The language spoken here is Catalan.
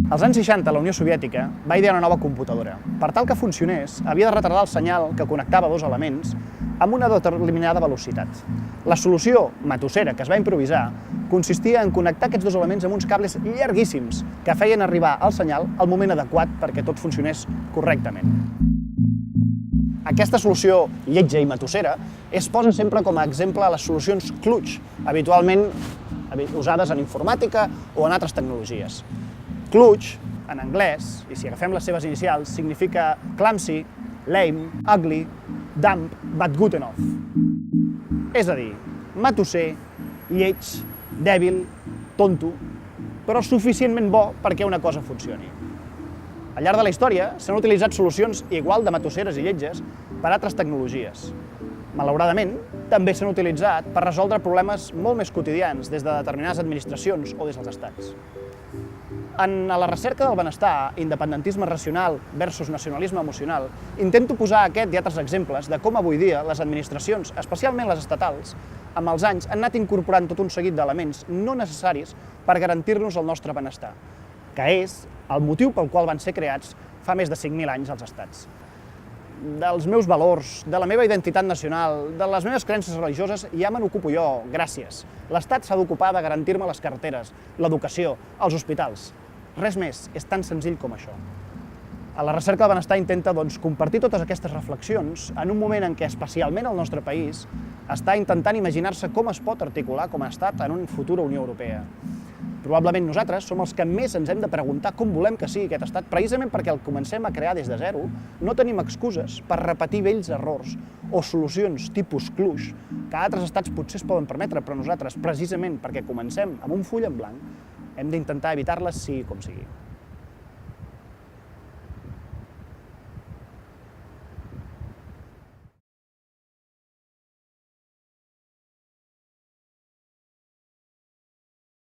Als anys 60, la Unió Soviètica va idear una nova computadora. Per tal que funcionés, havia de retardar el senyal que connectava dos elements amb una determinada velocitat. La solució matossera que es va improvisar consistia en connectar aquests dos elements amb uns cables llarguíssims que feien arribar el senyal al moment adequat perquè tot funcionés correctament. Aquesta solució lletja i matossera es posa sempre com a exemple a les solucions clutch, habitualment usades en informàtica o en altres tecnologies. Clutch, en anglès, i si agafem les seves inicials, significa clumsy, lame, ugly, dumb, but good enough. És a dir, matosser, lleig, dèbil, tonto, però suficientment bo perquè una cosa funcioni. Al llarg de la història s'han utilitzat solucions igual de matosseres i lletges per a altres tecnologies. Malauradament, també s'han utilitzat per resoldre problemes molt més quotidians des de determinades administracions o des dels estats. En la recerca del benestar, independentisme racional versus nacionalisme emocional, intento posar aquest i altres exemples de com avui dia les administracions, especialment les estatals, amb els anys han anat incorporant tot un seguit d'elements no necessaris per garantir-nos el nostre benestar, que és el motiu pel qual van ser creats fa més de 5.000 anys els estats. Dels meus valors, de la meva identitat nacional, de les meves creences religioses, ja me n'ocupo jo, gràcies. L'Estat s'ha d'ocupar de garantir-me les carreteres, l'educació, els hospitals. Res més, és tan senzill com això. A la recerca del benestar intenta compartir totes aquestes reflexions en un moment en què, especialment el nostre país, està intentant imaginar-se com es pot articular com a estat en una futura Unió Europea. Probablement nosaltres som els que més ens hem de preguntar com volem que sigui aquest estat, precisament perquè el comencem a crear des de zero, no tenim excuses per repetir vells errors o solucions tipus clutch que altres estats potser es poden permetre, però nosaltres, precisament perquè comencem amb un full en blanc, hem d'intentar evitar-les sigui com sigui.